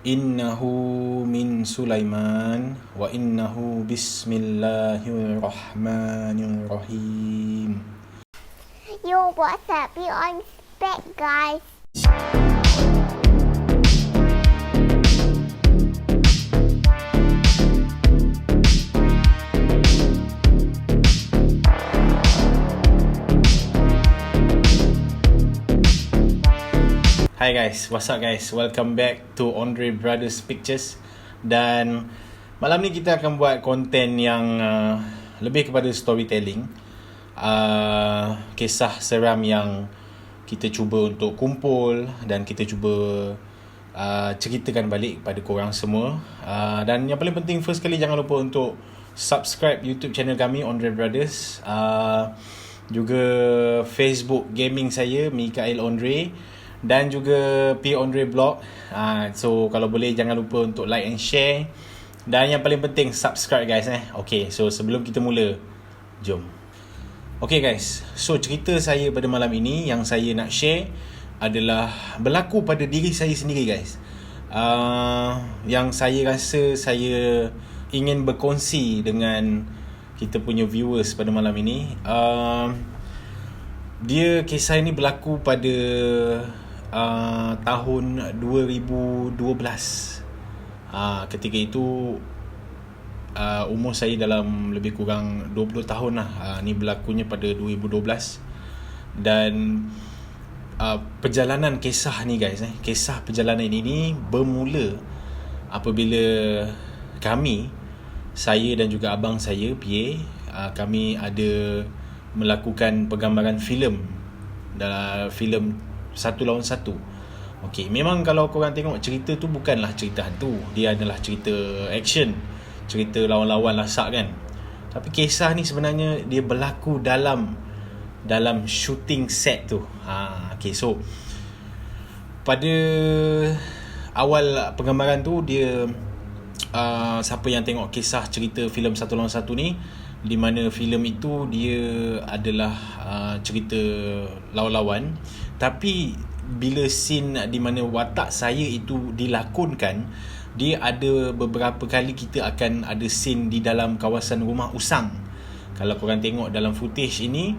Innahu min Sulaiman wa innahu bismillahirrahmanirrahim. Yo, what's up? You on spec, guys. Hi guys, what's up guys? Welcome back to Andre Brothers Pictures. Dan malam ni kita akan buat konten yang lebih kepada storytelling, kisah seram yang kita cuba untuk kumpul dan kita cuba ceritakan balik pada korang semua. Dan yang paling penting, first kali jangan lupa untuk subscribe YouTube channel kami Andre Brothers, juga Facebook gaming saya Mikael Andre, dan juga P Andre Blog. So kalau boleh jangan lupa untuk like and share, dan yang paling penting subscribe guys. Okay, so sebelum kita mula, jom. Okay guys, so cerita saya pada malam ini yang saya nak share adalah berlaku pada diri saya sendiri guys. Yang saya rasa saya ingin berkongsi dengan kita punya viewers pada malam ini. Kisah ini berlaku pada tahun 2012. Ketika itu umur saya dalam lebih kurang 20 tahun lah. Ni berlakunya pada 2012. Dan perjalanan kisah ni guys, kisah perjalanan ini bermula apabila saya dan juga abang saya PA, kami ada melakukan penggambaran filem dalam filem Satu Lawan Satu. Okey, memang kalau korang tengok cerita tu bukanlah cerita hantu, dia adalah cerita action, cerita lawan-lawan lasak kan. Tapi kisah ni sebenarnya dia berlaku dalam shooting set tu. Okey, so pada awal penggambaran tu dia siapa yang tengok kisah cerita filem Satu Lawan Satu ni, di mana filem itu dia adalah cerita lawan-lawan, tapi bila scene di mana watak saya itu dilakonkan, dia ada beberapa kali kita akan ada scene di dalam kawasan rumah usang. Kalau korang tengok dalam footage ini,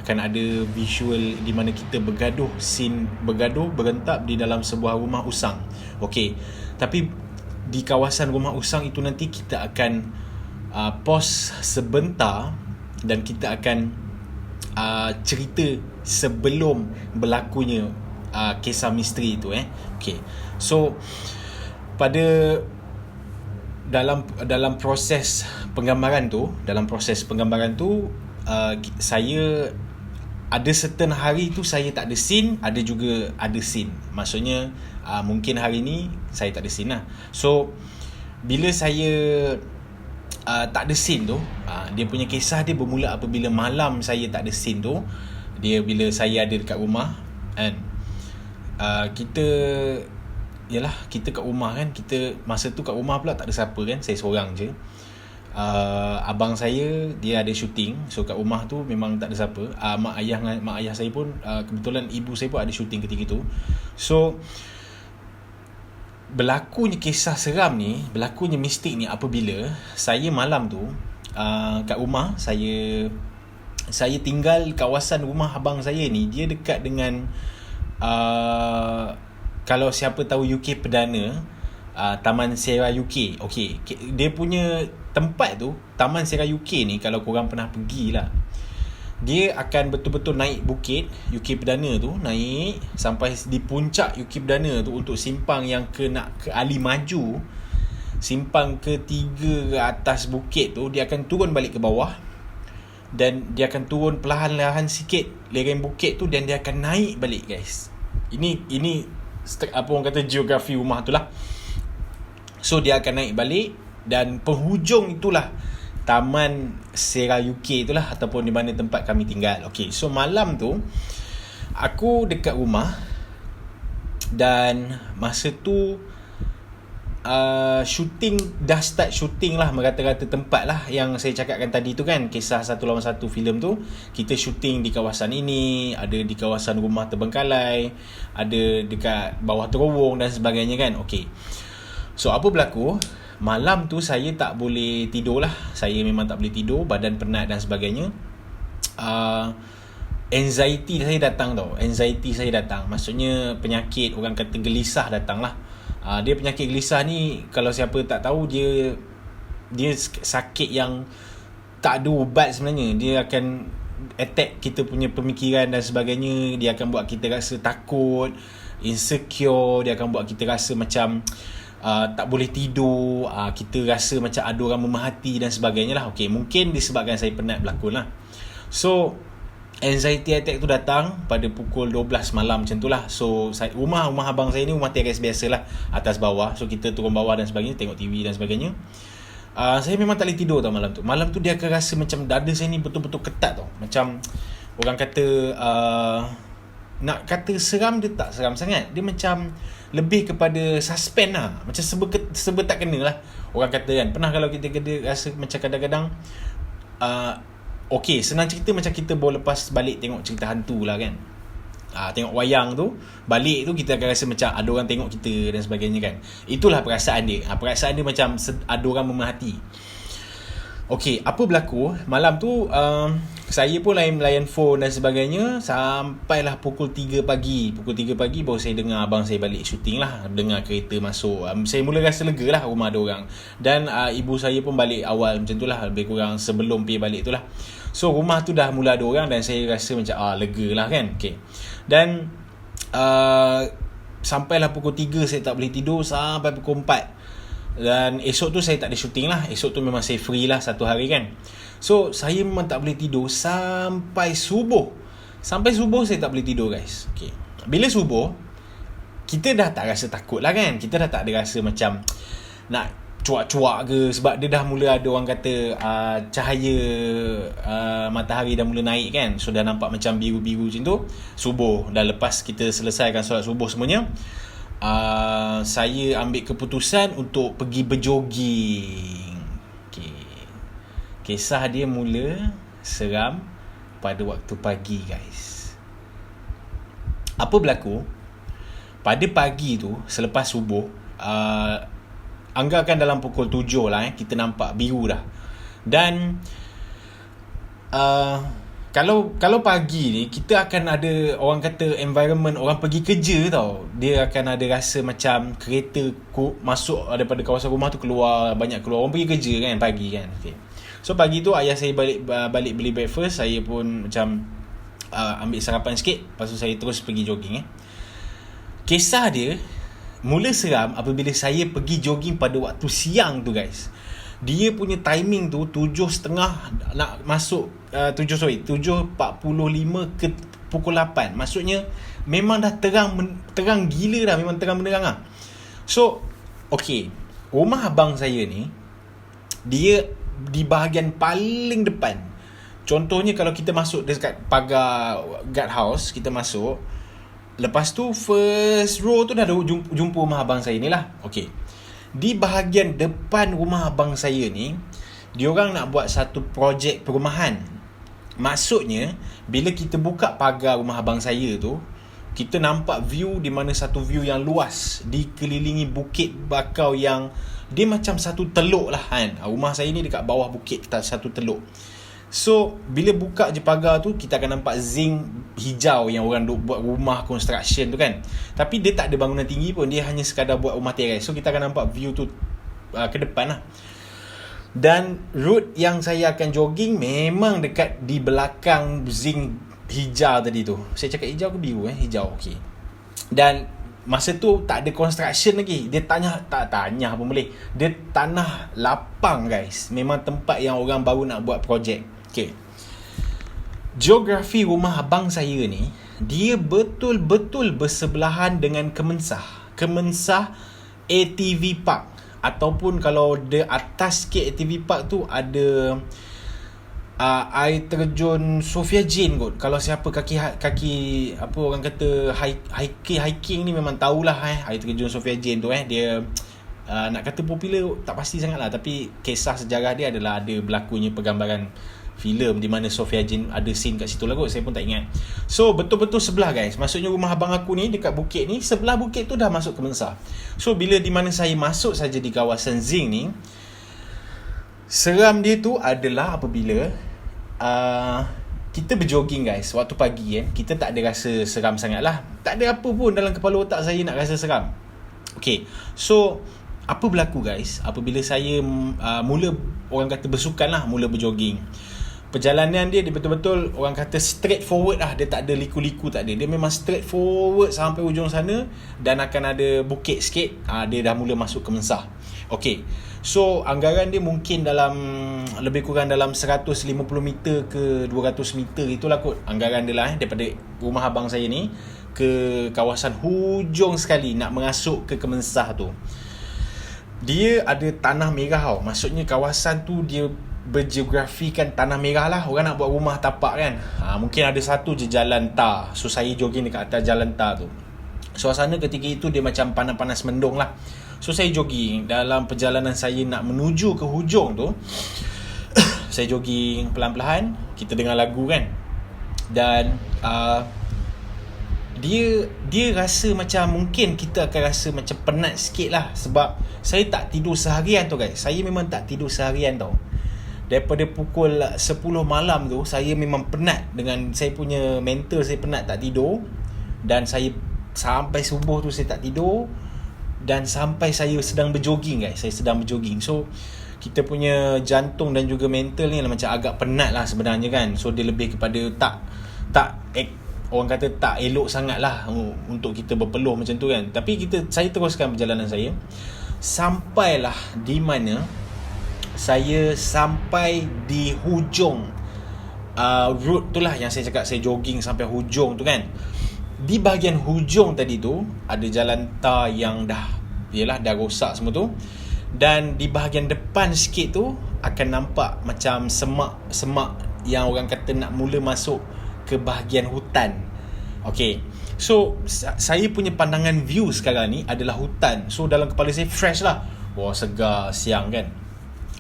akan ada visual di mana kita berentap di dalam sebuah rumah usang. Okey, tapi di kawasan rumah usang itu nanti kita akan pause sebentar dan kita akan cerita sebelum berlakunya kisah misteri itu. Okay. So pada dalam proses penggambaran tu, saya ada certain hari tu saya tak ada scene, ada juga ada scene. Maksudnya mungkin hari ni saya tak ada scene lah. So bila saya tak ada scene tu, dia punya kisah dia bermula apabila malam saya tak ada scene tu. Dia bila saya ada dekat rumah kan, kita kat rumah kan, kita masa tu kat rumah pula tak ada siapa kan, saya seorang je. Abang saya dia ada shooting, so kat rumah tu memang tak ada siapa. Mak ayah saya pun kebetulan ibu saya pun ada shooting ketika tu. So berlakunya kisah seram ni, berlakunya mistik ni apabila saya malam tu kat rumah saya tinggal kawasan rumah abang saya ni, dia dekat dengan kalau siapa tahu UK Perdana, Taman Sierra UK. Okey, dia punya tempat tu, Taman Sierra UK ni, kalau korang pernah pergilah, dia akan betul-betul naik bukit UK Perdana tu, naik sampai di puncak UK Perdana tu untuk simpang yang nak ke Ali Maju, simpang ketiga ke atas bukit tu, dia akan turun balik ke bawah, dan dia akan turun perlahan-lahan sikit lereng bukit tu, dan dia akan naik balik guys. Ini apa orang kata geografi rumah tu lah. So dia akan naik balik, dan penghujung itulah Taman Sierra UK itulah, ataupun di mana tempat kami tinggal. Okay, so malam tu aku dekat rumah, dan masa tu shooting dah start shooting lah, merata-rata tempat lah yang saya cakapkan tadi tu kan, kisah Satu Lawan Satu filem tu. Kita shooting di kawasan ini, ada di kawasan rumah terbengkalai, ada dekat bawah terowong dan sebagainya kan. Okay, So apa berlaku? Malam tu saya tak boleh tidur lah. Saya memang tak boleh tidur, badan penat dan sebagainya. Anxiety saya datang tau. Anxiety saya datang. Maksudnya penyakit, orang kata gelisah datang lah. Dia penyakit gelisah ni, kalau siapa tak tahu, dia sakit yang tak ada ubat sebenarnya. Dia akan attack kita punya pemikiran dan sebagainya. Dia akan buat kita rasa takut, insecure. Dia akan buat kita rasa macam tak boleh tidur, kita rasa macam ada orang memahati dan sebagainya lah. Okay, mungkin disebabkan saya penat berlakon lah. So anxiety attack tu datang pada pukul 12 malam macam tu lah. So rumah abang saya ni rumah teres biasa lah, atas bawah. So kita turun bawah dan sebagainya, tengok TV dan sebagainya. Saya memang tak boleh tidur tau malam tu. Malam tu dia akan rasa macam dada saya ni betul-betul ketat tau. Macam orang kata nak kata seram, dia tak seram sangat. Dia macam lebih kepada suspend lah. Macam serba tak kena lah, orang kata kan. Pernah kalau kita rasa macam kadang-kadang okay, senang cerita macam kita baru lepas balik tengok cerita hantu lah kan. Tengok wayang tu, balik tu kita akan rasa macam ada orang tengok kita dan sebagainya kan. Itulah perasaan dia. Perasaan dia macam ada orang memerhati. Okay, apa berlaku malam tu? Saya pun layan phone dan sebagainya sampailah pukul 3 pagi. Pukul 3 pagi baru saya dengar abang saya balik syuting lah, dengar kereta masuk. Saya mula rasa lega lah, rumah ada orang. Dan ibu saya pun balik awal macam tu lah, lebih kurang sebelum pergi balik tu lah. So rumah tu dah mula ada orang dan saya rasa macam lega lah kan. Okay. Dan sampailah pukul 3 saya tak boleh tidur sampai pukul 4. Dan esok tu saya tak ada syuting lah. Esok tu memang saya free lah satu hari kan. So saya memang tak boleh tidur sampai subuh. Sampai subuh saya tak boleh tidur guys. Okay. Bila subuh, kita dah tak rasa takut lah kan. Kita dah tak ada rasa macam nak cuak-cuak ke. Sebab dia dah mula ada orang kata cahaya matahari dah mula naik kan. So dah nampak macam biru-biru macam tu. Subuh dah lepas kita selesaikan solat subuh semuanya, saya ambil keputusan untuk pergi berjoging. Okay. Kisah dia mula seram pada waktu pagi guys. Apa berlaku? Pada pagi tu, selepas subuh, anggarkan dalam pukul 7 lah kita nampak biru dah. Dan kalau pagi ni kita akan ada orang kata environment, orang pergi kerja tau. Dia akan ada rasa macam kereta masuk daripada kawasan rumah tu keluar, banyak keluar. Orang pergi kerja kan pagi kan. Okay. So pagi tu ayah saya balik beli breakfast. Saya pun macam ambil sarapan sikit. Lepas tu saya terus pergi jogging. Kisah dia mula seram apabila saya pergi jogging pada waktu siang tu guys. Dia punya timing tu 7.30 nak masuk 7.45 ke pukul 8. Maksudnya memang dah terang gila dah, memang terang benderang lah. So okay, rumah abang saya ni dia di bahagian paling depan. Contohnya kalau kita masuk dekat pagar guard house, kita masuk, lepas tu first row tu dah ada jumpa rumah abang saya ni lah. Okay, di bahagian depan rumah abang saya ni, diorang nak buat satu projek perumahan. Maksudnya bila kita buka pagar rumah abang saya tu, kita nampak view di mana satu view yang luas, dikelilingi bukit bakau yang dia macam satu teluk lah kan. Rumah saya ni dekat bawah bukit, satu teluk. So bila buka je pagar tu, kita akan nampak zinc hijau yang orang buat rumah construction tu kan. Tapi dia tak ada bangunan tinggi pun, dia hanya sekadar buat rumah teres. So kita akan nampak view tu ke depan lah. Dan route yang saya akan jogging memang dekat di belakang zinc hijau tadi tu. Saya cakap hijau ke biru hijau. Okay. Dan masa tu tak ada construction lagi. Dia tak tanya apa boleh. Dia tanah lapang guys. Memang tempat yang orang baru nak buat projek. Okay. Geografi rumah abang saya ni, dia betul-betul bersebelahan dengan Kemensah ATV Park. Ataupun kalau dia atas sikit ATV Park tu ada air terjun Sophia Jane kot. Kalau siapa kaki apa orang kata hiking ni memang tahulah air terjun Sophia Jane tu dia nak kata popular tak pasti sangat lah, tapi kisah sejarah dia adalah ada berlakunya pergambaran filem di mana Sofia Jin ada scene kat situ lah kot, saya pun tak ingat. So betul-betul sebelah guys, maksudnya rumah abang aku ni dekat bukit ni, sebelah bukit tu dah masuk Kemensa. So bila di mana saya masuk saja di kawasan Zing ni, seram dia tu adalah apabila kita berjoging guys waktu pagi kan, kita tak ada rasa seram sangat lah, tak ada apa pun dalam kepala otak saya nak rasa seram. Okay, so apa berlaku guys apabila saya mula, orang kata bersukan lah, mula berjoging. Perjalanan dia betul-betul orang kata straight forward lah, dia tak ada liku-liku, tak ada, dia memang straight forward sampai hujung sana, dan akan ada bukit sikit, dia dah mula masuk Kemensa. Okay, so anggaran dia mungkin dalam lebih kurang dalam 150 meter ke 200 meter itulah kot anggaran dia lah, daripada rumah abang saya ni ke kawasan hujung sekali nak mengasuk ke Kemensa tu. Dia ada tanah merah tau, maksudnya kawasan tu dia bergeografikan tanah merah lah. Orang nak buat rumah tapak kan, mungkin ada satu je jalan tar, so saya jogging dekat atas jalan tar tu. Suasana ketika itu dia macam panas-panas mendung lah. So saya jogging, dalam perjalanan saya nak menuju ke hujung tu saya jogging pelan-pelan, kita dengar lagu kan, dan dia rasa macam, mungkin kita akan rasa macam penat sikit lah, sebab saya tak tidur seharian tu guys. Saya memang tak tidur seharian tau. Daripada pukul 10 malam tu saya memang penat, dengan saya punya mental, saya penat tak tidur, dan saya sampai subuh tu saya tak tidur, dan sampai saya sedang berjoging guys, saya sedang berjoging. So kita punya jantung dan juga mental ni macam agak penat lah sebenarnya kan. So dia lebih kepada orang kata tak elok sangat lah untuk kita berpeluh macam tu kan. Tapi saya teruskan perjalanan saya, sampailah di mana saya sampai di hujung route tu lah, yang saya cakap saya jogging sampai hujung tu kan. Di bahagian hujung tadi tu ada jalan tar yang dah rosak semua tu, dan di bahagian depan sikit tu akan nampak macam semak yang orang kata nak mula masuk ke bahagian hutan. Okay, so saya punya pandangan view sekarang ni adalah hutan. So dalam kepala saya fresh lah, wah segar siang kan.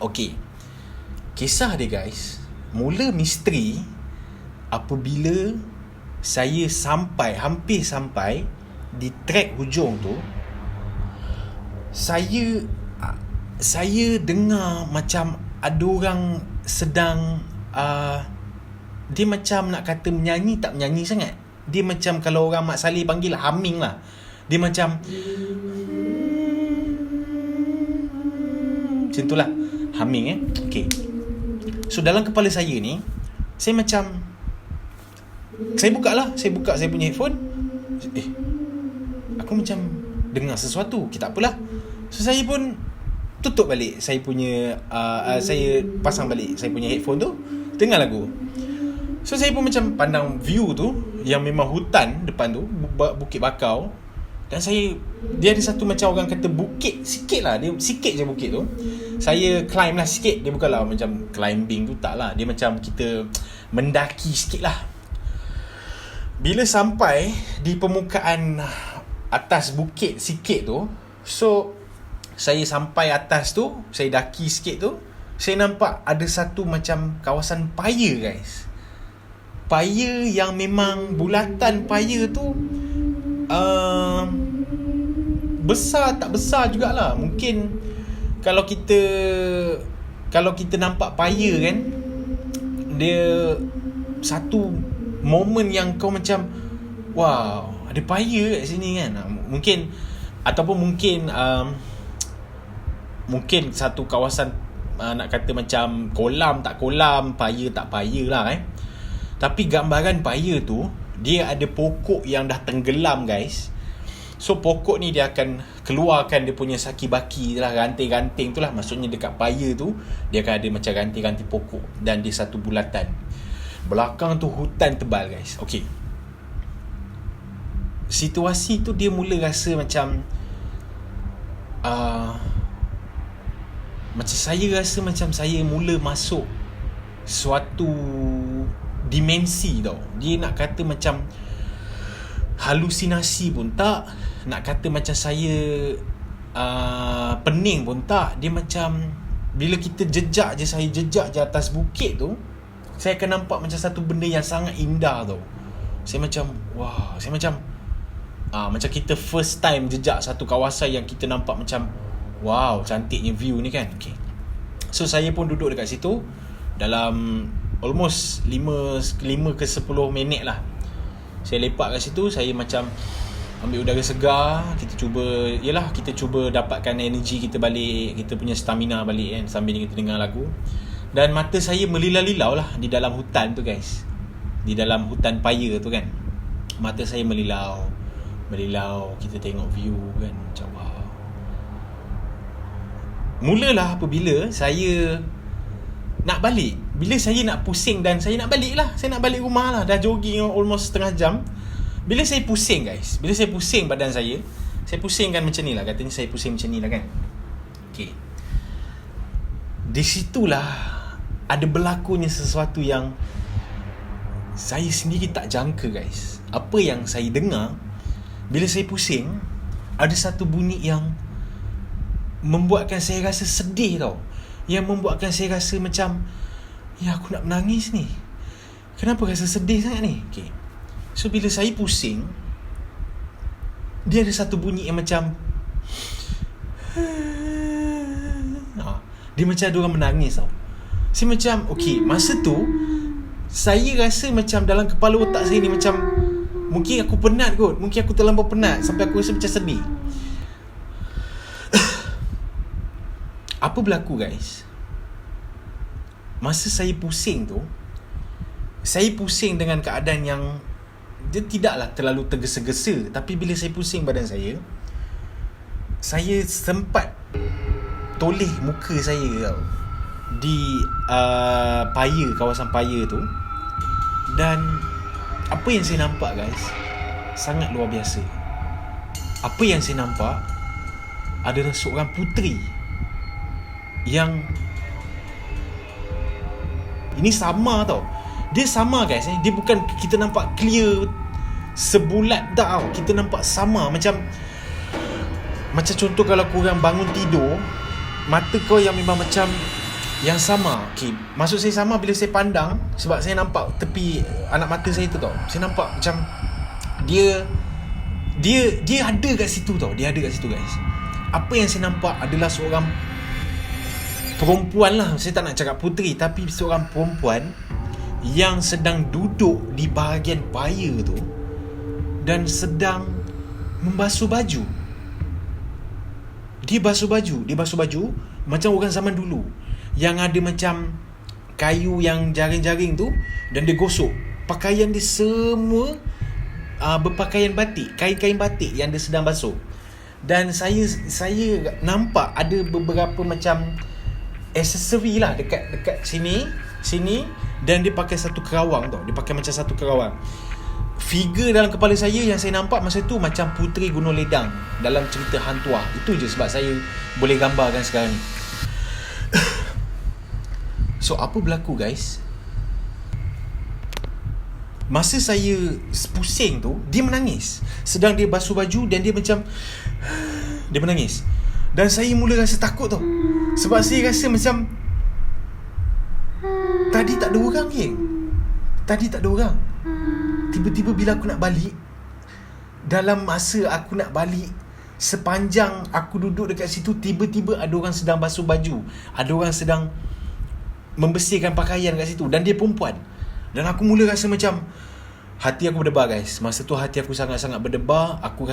Okay, kisah dia guys mula misteri apabila saya hampir sampai di trek hujung tu. Saya dengar macam ada orang sedang dia macam nak kata menyanyi, tak menyanyi sangat. Dia macam kalau orang Mak Saleh panggil humming lah. Dia macam macam tu lah, humming Okay, so dalam kepala saya ni, saya buka saya punya headphone. Aku macam dengar sesuatu, tak apalah. So saya pun tutup balik saya punya saya pasang balik saya punya headphone tu, dengar lagu. So saya pun macam pandang view tu yang memang hutan depan tu, Bukit Bakau. Dan dia ada satu macam orang kata bukit sikit lah, dia sikit je bukit tu. Saya climb lah sikit, dia bukanlah macam climbing tu, tak lah, dia macam kita mendaki sikit lah. Bila sampai di permukaan atas bukit sikit tu, so saya sampai atas tu, saya daki sikit tu, saya nampak ada satu macam kawasan paya guys. Paya yang memang bulatan paya tu besar tak besar jugalah. Mungkin kalau kita nampak paya kan, dia satu moment yang kau macam wow, ada paya kat sini kan. Mungkin satu kawasan nak kata macam kolam tak kolam, paya tak paya lah Tapi gambaran paya tu, dia ada pokok yang dah tenggelam guys. So pokok ni dia akan keluarkan dia punya saki-baki lah, ranting-ranting tu lah. Maksudnya dekat paya tu dia akan ada macam ranting-ranting pokok, dan dia satu bulatan. Belakang tu hutan tebal guys. Okay, situasi tu dia mula rasa macam macam saya rasa macam saya mula masuk suatu dimensi tau. Dia nak kata macam halusinasi pun tak, nak kata macam saya pening pun tak. Dia macam bila kita saya jejak je atas bukit tu, saya akan nampak macam satu benda yang sangat indah tau. Saya macam wah, saya macam macam kita first time jejak satu kawasan yang kita nampak macam wow, cantiknya view ni kan. Okay. So saya pun duduk dekat situ dalam almost 5 ke 10 minit lah. Saya lepak kat situ, saya macam ambil udara segar, kita cuba dapatkan energi kita balik, kita punya stamina balik kan, sambil kita dengar lagu. Dan mata saya melilau-lilau lah di dalam hutan tu guys. Di dalam hutan paya tu kan. Mata saya melilau, kita tengok view kan, macam wow. Mulalah apabila saya nak balik. Bila saya nak pusing dan saya nak balik lah, saya nak balik rumah lah, dah jogging almost setengah jam. Bila saya pusing guys, bila saya pusing badan saya pusingkan macam ni lah, katanya saya pusing macam ni lah kan. Okay, di situlah ada berlakunya sesuatu yang saya sendiri tak jangka guys. Apa yang saya dengar bila saya pusing, ada satu bunyi yang membuatkan saya rasa sedih tau. Yang membuatkan saya rasa macam, ya aku nak menangis ni. Kenapa rasa sedih sangat ni? Okay. So bila saya pusing, dia ada satu bunyi yang macam dia macam ada orang menangis tau. Saya macam okay, masa tu saya rasa macam dalam kepala otak saya ni macam mungkin aku penat kot, mungkin aku terlampau penat sampai aku rasa macam sedih. Apa berlaku guys? Masa saya pusing tu, saya pusing dengan keadaan yang dia tidaklah terlalu tergesa-gesa. Tapi bila saya pusing badan saya sempat toleh muka saya tau di paya, kawasan paya tu. Dan apa yang saya nampak guys, sangat luar biasa. Apa yang saya nampak adalah seorang puteri yang ini sama tau. Dia sama guys, dia bukan kita nampak clear sebulat tak tau. Kita nampak sama macam contoh kalau korang bangun tidur, mata kau yang memang macam yang sama. Okay, maksud saya sama bila saya pandang, sebab saya nampak tepi anak mata saya tu tau. Saya nampak macam dia ada kat situ tau. Dia ada kat situ guys. Apa yang saya nampak adalah seorang perempuan lah. Saya tak nak cakap puteri, tapi seorang perempuan yang sedang duduk di bahagian paya tu dan sedang membasuh baju. Dia basuh baju macam orang zaman dulu yang ada macam kayu yang jaring-jaring tu, dan dia gosok. Pakaian dia semua berpakaian batik, kain-kain batik yang dia sedang basuh. Dan saya nampak ada beberapa macam aksesori lah dekat sini, dan dia pakai satu kerawang tau. Dia pakai macam satu kerawang. Figure dalam kepala saya yang saya nampak masa tu macam Puteri Gunung Ledang dalam cerita Hantua. Itu je sebab saya boleh gambarkan sekarang ni. So apa berlaku guys? Masa saya pusing tu, dia menangis. Sedang dia basuh baju dan dia macam dia menangis. Dan saya mula rasa takut tau. Sebab saya rasa macam tadi tak ada orang geng. Tadi tak ada orang. Tiba-tiba bila aku nak balik, dalam masa aku nak balik, sepanjang aku duduk dekat situ, tiba-tiba ada orang sedang basuh baju, ada orang sedang membersihkan pakaian kat situ, dan dia perempuan. Dan aku mula rasa macam hati aku berdebar guys. Masa tu hati aku sangat-sangat berdebar. Aku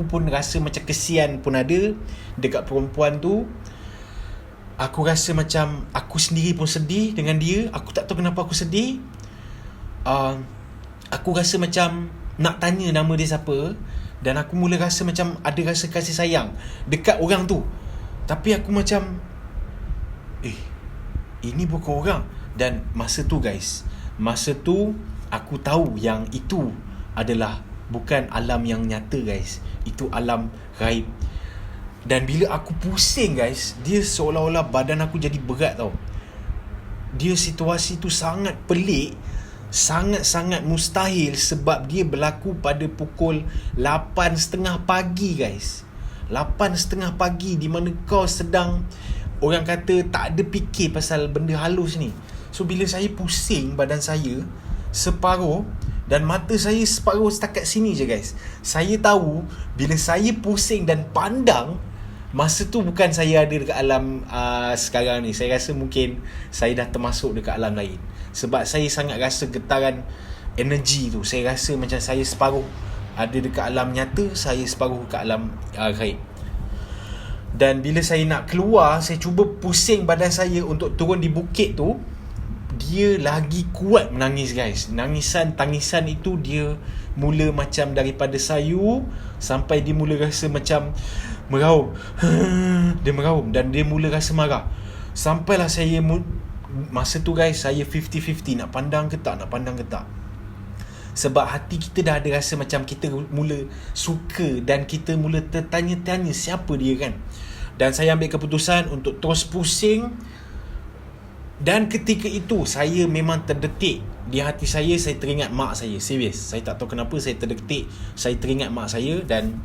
pun rasa macam kesian pun ada dekat perempuan tu. Aku rasa macam aku sendiri pun sedih dengan dia. Aku tak tahu kenapa aku sedih. Aku rasa macam nak tanya nama dia siapa. Dan aku mula rasa macam ada rasa kasih sayang dekat orang tu. Tapi aku macam ini bukan orang. Dan masa tu guys, masa tu aku tahu yang itu adalah bukan alam yang nyata guys. Itu alam gaib. Dan bila aku pusing guys, dia seolah-olah badan aku jadi berat tau. Dia situasi tu sangat pelik, sangat-sangat mustahil, sebab dia berlaku pada pukul 8.30 pagi guys. 8.30 pagi, di mana kau sedang, orang kata tak ada fikir pasal benda halus ni. So bila saya pusing badan saya separuh dan mata saya separuh setakat sini je guys. Saya tahu bila saya pusing dan pandang, masa tu bukan saya ada dekat alam sekarang ni. Saya rasa mungkin saya dah termasuk dekat alam lain. Sebab saya sangat rasa getaran energi tu. Saya rasa macam saya separuh ada dekat alam nyata, saya separuh dekat alam gaib. Dan bila saya nak keluar, saya cuba pusing badan saya untuk turun di bukit tu, dia lagi kuat menangis guys. Tangisan itu dia mula macam daripada sayu sampai dia mula rasa macam meraung. Dia meraung dan dia mula rasa marah. Sampailah saya masa tu guys, saya 50-50 nak pandang ke tak. Sebab hati kita dah ada rasa macam kita mula suka dan kita mula tertanya-tanya siapa dia kan. Dan saya ambil keputusan untuk terus pusing. Dan ketika itu saya memang terdetik di hati saya teringat mak saya. Serius, saya tak tahu kenapa saya terdetik, saya teringat mak saya. Dan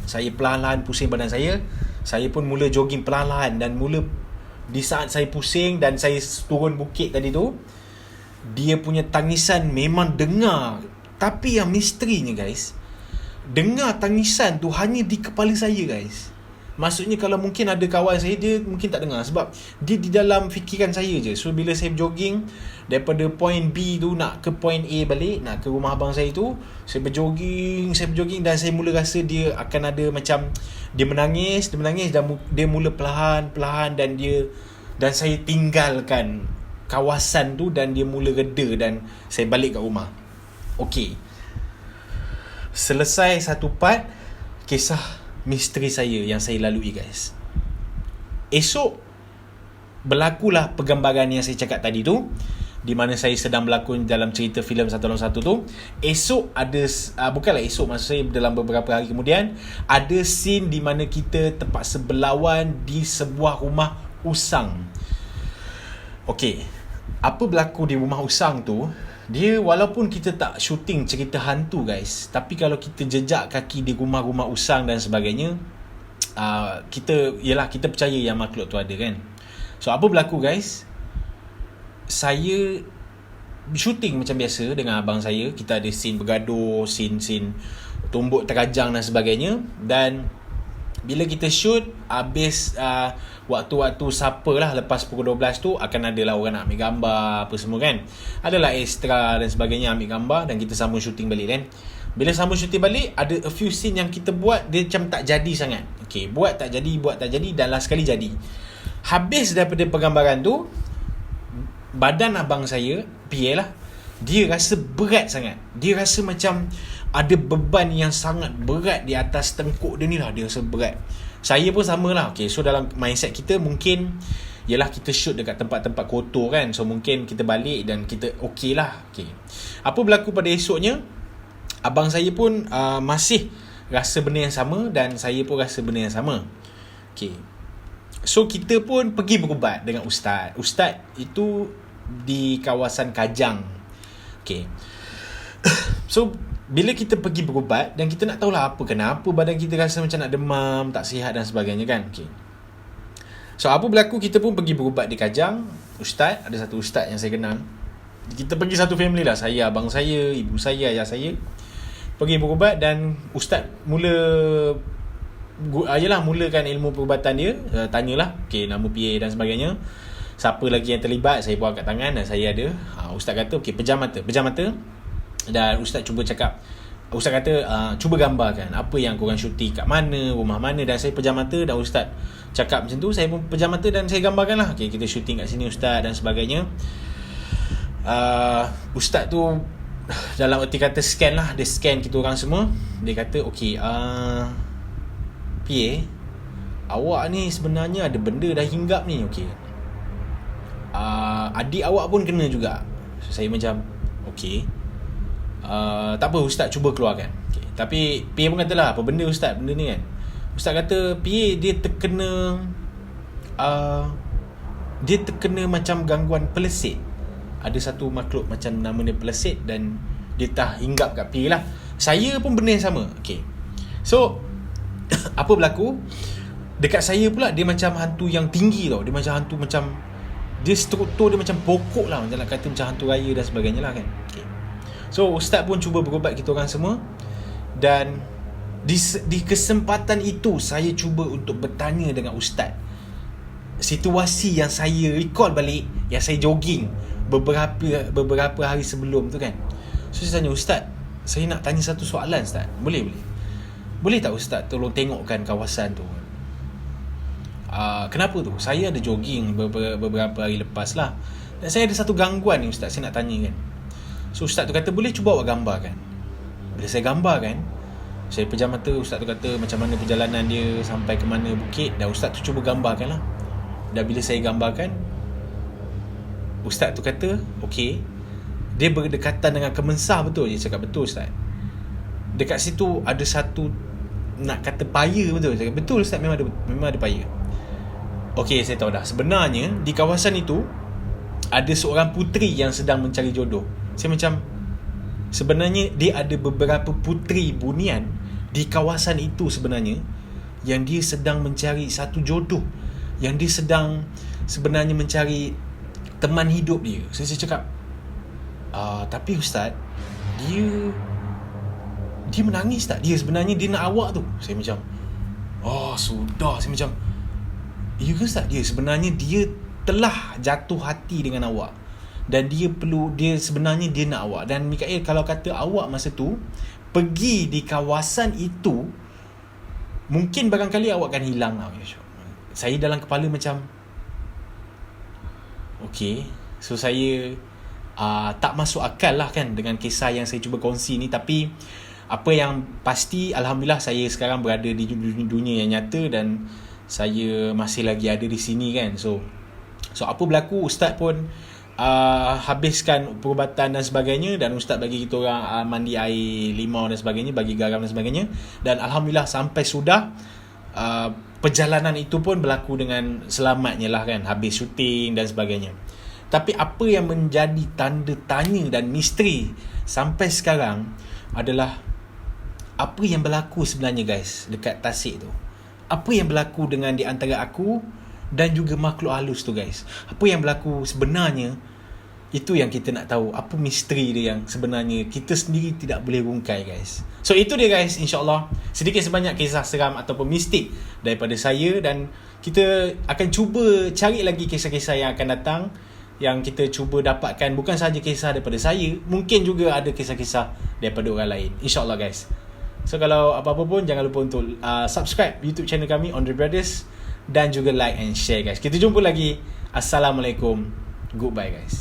saya perlahan-lahan pusing badan saya. Saya pun mula jogging perlahan-lahan. Dan mula di saat saya pusing dan saya turun bukit tadi tu, dia punya tangisan memang dengar. Tapi yang misterinya guys, dengar tangisan tu hanya di kepala saya guys. Maksudnya kalau mungkin ada kawan saya, dia mungkin tak dengar sebab dia di dalam fikiran saya je. So bila saya jogging daripada point B tu nak ke point A balik, nak ke rumah abang saya tu, saya berjogging dan saya mula rasa dia akan ada macam dia menangis dan dia mula perlahan dan saya tinggalkan kawasan tu dan dia mula reda dan saya balik kat rumah. Okey. Selesai satu part kisah misteri saya yang saya lalui guys. Esok berlakulah pergambaran yang saya cakap tadi tu, di mana saya sedang berlakon dalam cerita filem Satu Lawan Satu tu. Esok ada bukanlah esok, maksud saya dalam beberapa hari kemudian ada scene di mana kita terpaksa berlawan di sebuah rumah usang. Okey, apa berlaku di rumah usang tu, dia walaupun kita tak syuting cerita hantu guys, tapi kalau kita jejak kaki di rumah-rumah usang dan sebagainya, kita percaya yang makhluk tu ada kan. So apa berlaku guys, saya syuting macam biasa dengan abang saya. Kita ada scene bergaduh, scene tumbuk terajang dan sebagainya. Dan bila kita shoot habis waktu-waktu supper lah, lepas pukul 12 tu akan adalah orang nak ambil gambar apa semua kan, adalah extra dan sebagainya, ambil gambar dan kita sambung shooting balik kan. Bila sambung shooting balik, ada a few scene yang kita buat dia macam tak jadi sangat. Okay, buat tak jadi dan last sekali jadi. Habis daripada pergambaran tu, badan abang saya, PA lah, dia rasa berat sangat. Dia rasa macam ada beban yang sangat berat di atas tengkuk dia ni lah. Dia rasa berat. Saya pun sama lah. Okay, so dalam mindset kita mungkin yalah kita shoot dekat tempat-tempat kotor kan. So mungkin kita balik dan kita okay lah. Okay. Apa berlaku pada esoknya, abang saya pun masih rasa benda yang sama dan saya pun rasa benda yang sama. Okay. So kita pun pergi berubat dengan ustaz. Ustaz itu di kawasan Kajang. Okay. So bila kita pergi berubat dan kita nak tahulah kenapa badan kita rasa macam nak demam, tak sihat dan sebagainya kan. Okay. So apa berlaku, kita pun pergi berubat di Kajang. Ustaz, ada satu ustaz yang saya kenal. Kita pergi satu family lah, saya, abang saya, ibu saya, ayah saya. Pergi berubat dan ustaz mulakan ilmu perubatan dia. Tanyalah nama PA dan sebagainya, siapa lagi yang terlibat. Saya pun angkat tangan dan saya ada. Ustaz kata pejam mata. Dan ustaz kata cuba gambarkan apa yang korang syuting, kat mana, rumah mana. Dan saya pejam mata dan ustaz cakap macam tu, saya pun pejam mata dan saya gambarkan lah. Okay, kita syuting kat sini ustaz dan sebagainya. Ustaz tu dalam erti kata scan lah. Dia scan kita orang semua. Dia kata PA, awak ni sebenarnya ada benda dah hinggap ni. Okay, adik awak pun kena juga. Saya macam tak apa ustaz, cuba keluarkan. Okay. Tapi PA pun katalah, apa benda ustaz, benda ni kan. Ustaz kata PA dia terkena macam gangguan pelesit. Ada satu makhluk macam nama dia pelesit dan dia tak hinggap kat PA lah. Saya pun benda yang sama. Okay. So apa berlaku, dekat saya pula dia macam hantu yang tinggi tau. Dia macam hantu macam dia struktur dia macam pokok lah, macam nak kata macam hantu raya dan sebagainya lah kan. Okay. So ustaz pun cuba berubat kita orang semua. Dan di kesempatan itu saya cuba untuk bertanya dengan ustaz situasi yang saya recall balik, yang saya jogging beberapa hari sebelum tu kan. So saya tanya, ustaz, saya nak tanya satu soalan ustaz. Boleh tak ustaz tolong tengokkan kawasan tu? Kenapa tu? Saya ada jogging beberapa hari lepas lah, dan saya ada satu gangguan ni ustaz, saya nak tanya kan. So ustaz tu kata, boleh cuba awak gambarkan. Bila saya gambarkan, saya pejam mata, ustaz tu kata macam mana perjalanan dia sampai ke mana bukit, dan ustaz tu cuba gambarkan lah. Dan bila saya gambarkan, ustaz tu kata, okey, dia berdekatan dengan Kemensah, betul? Dia cakap, betul ustaz. Dekat situ ada satu, nak kata paya, betul? Saya cakap, betul ustaz, memang ada paya. Okey, saya tahu dah. Sebenarnya di kawasan itu ada seorang puteri yang sedang mencari jodoh. Saya macam, sebenarnya dia ada beberapa puteri bunian di kawasan itu sebenarnya, yang dia sedang mencari satu jodoh, yang dia sedang sebenarnya mencari teman hidup dia. Saya cakap, tapi ustaz, dia menangis tak? Dia sebenarnya dia nak awak tu. Saya macam, sudah. Saya macam, ya ke ustaz? Dia sebenarnya dia telah jatuh hati dengan awak, dan dia sebenarnya dia nak awak. Dan Mikael, kalau kata awak masa tu pergi di kawasan itu, mungkin barangkali awak akan hilang. Saya dalam kepala macam, okay. So saya tak masuk akal lah kan dengan kisah yang saya cuba kongsi ni. Tapi apa yang pasti, alhamdulillah saya sekarang berada di dunia yang nyata, dan saya masih lagi ada di sini kan. So apa berlaku, ustaz pun habiskan perubatan dan sebagainya, dan ustaz bagi kita orang mandi air limau dan sebagainya, bagi garam dan sebagainya. Dan alhamdulillah sampai sudah perjalanan itu pun berlaku dengan selamatnya lah kan, habis syuting dan sebagainya. Tapi apa yang menjadi tanda tanya dan misteri sampai sekarang adalah apa yang berlaku sebenarnya guys dekat Tasik tu. Apa yang berlaku dengan di antara aku dan juga makhluk halus tu guys. Apa yang berlaku sebenarnya, itu yang kita nak tahu. Apa misteri dia yang sebenarnya kita sendiri tidak boleh bungkai guys. So itu dia guys, insyaAllah sedikit sebanyak kisah seram ataupun mistik daripada saya, dan kita akan cuba cari lagi kisah-kisah yang akan datang, yang kita cuba dapatkan bukan sahaja kisah daripada saya, mungkin juga ada kisah-kisah daripada orang lain, insyaAllah guys. So kalau apa-apa pun jangan lupa untuk subscribe YouTube channel kami Ondre Brothers, dan juga like and share guys. Kita jumpa lagi. Assalamualaikum. Goodbye guys.